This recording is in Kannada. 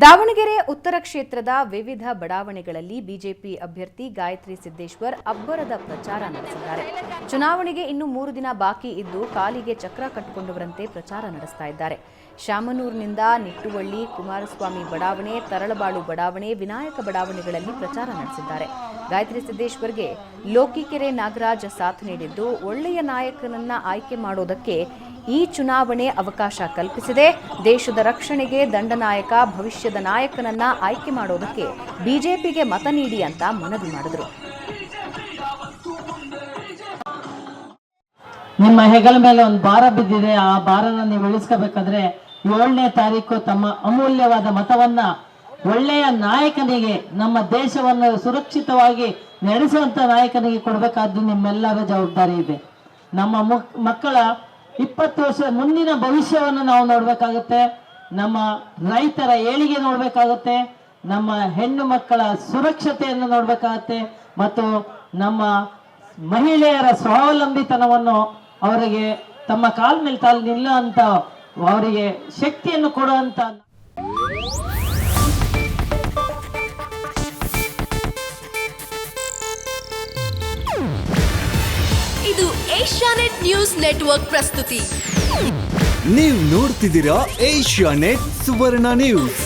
ದಾವಣಗೆರೆ ಉತ್ತರ ಕ್ಷೇತ್ರದ ವಿವಿಧ ಬಡಾವಣೆಗಳಲ್ಲಿ ಬಿಜೆಪಿ ಅಭ್ಯರ್ಥಿ ಗಾಯತ್ರಿ ಸಿದ್ದೇಶ್ವರ್ ಅಬ್ಬರದ ಪ್ರಚಾರ ನಡೆಸಿದ್ದಾರೆ. ಚುನಾವಣೆಗೆ ಇನ್ನು 3 ದಿನ ಬಾಕಿ ಇದ್ದು ಕಾಲಿಗೆ ಚಕ್ರ ಕಟ್ಟಿಕೊಂಡವರಂತೆ ಪ್ರಚಾರ ನಡೆಸ್ತಾ ಇದ್ದಾರೆ. ಶಾಮನೂರಿನಿಂದ ನಿಟ್ಟುವಳ್ಳಿ, ಕುಮಾರಸ್ವಾಮಿ ಬಡಾವಣೆ, ತರಳಬಾಳು ಬಡಾವಣೆ, ವಿನಾಯಕ ಬಡಾವಣೆಗಳಲ್ಲಿ ಪ್ರಚಾರ ನಡೆಸಿದ್ದಾರೆ. ಗಾಯತ್ರಿ ಸಿದ್ದೇಶ್ವರ್ಗೆ ಲೋಕಿಕೆರೆ ನಾಗರಾಜ್ ಸಾಥ್ ನೀಡಿದ್ದು, ಒಳ್ಳೆಯ ನಾಯಕನನ್ನ ಆಯ್ಕೆ ಮಾಡೋದಕ್ಕೆ ಈ ಚುನಾವಣೆ ಅವಕಾಶ ಕಲ್ಪಿಸಿದೆ. ದೇಶದ ರಕ್ಷಣೆಗೆ ದಂಡನಾಯಕ, ಭವಿಷ್ಯದ ನಾಯಕನನ್ನ ಆಯ್ಕೆ ಮಾಡೋದಕ್ಕೆ ಬಿಜೆಪಿಗೆ ಮತ ನೀಡಿ ಅಂತ ಮನವಿ ಮಾಡಿದರು. ನಿಮ್ಮ ಹೆಗಲ ಮೇಲೆ ಒಂದು ಭಾರ ಬಿದ್ದಿದೆ. ಆ ಭಾರನ ನೀವು ಇಳಿಸ್ಕೋಬೇಕಾದ್ರೆ 7ನೇ ತಾರೀಕು ತಮ್ಮ ಅಮೂಲ್ಯವಾದ ಮತವನ್ನ ಒಳ್ಳೆಯ ನಾಯಕನಿಗೆ, ನಮ್ಮ ದೇಶವನ್ನು ಸುರಕ್ಷಿತವಾಗಿ ನಡೆಸುವಂತ ನಾಯಕನಿಗೆ ಕೊಡಬೇಕಾದ್ದು ನಿಮ್ಮೆಲ್ಲರ ಜವಾಬ್ದಾರಿ ಇದೆ. ನಮ್ಮ ಮಕ್ಕಳ 20 ವರ್ಷ ಮುಂದಿನ ಭವಿಷ್ಯವನ್ನು ನಾವು ನೋಡ್ಬೇಕಾಗುತ್ತೆ. ನಮ್ಮ ರೈತರ ಏಳಿಗೆ ನೋಡ್ಬೇಕಾಗುತ್ತೆ. ನಮ್ಮ ಹೆಣ್ಣು ಮಕ್ಕಳ ಸುರಕ್ಷತೆಯನ್ನು ನೋಡ್ಬೇಕಾಗತ್ತೆ. ಮತ್ತು ನಮ್ಮ ಮಹಿಳೆಯರ ಸ್ವಾವಲಂಬಿತನವನ್ನು, ಅವರಿಗೆ ತಮ್ಮ ಕಾಲ ಮೇಲೆ ತಾನು ನಿಲ್ಲುವಂತ, ಅವರಿಗೆ ಶಕ್ತಿಯನ್ನು ಕೊಡುವಂತ. ಇದು ಏಷ್ಯಾನೆಟ್ ನ್ಯೂಸ್ ನೆಟ್ವರ್ಕ್ ಪ್ರಸ್ತುತಿ. ನೀವು ನೋಡ್ತಿದ್ದೀರಾ ಏಷ್ಯಾನೆಟ್ ಸುವರ್ಣ ನ್ಯೂಸ್.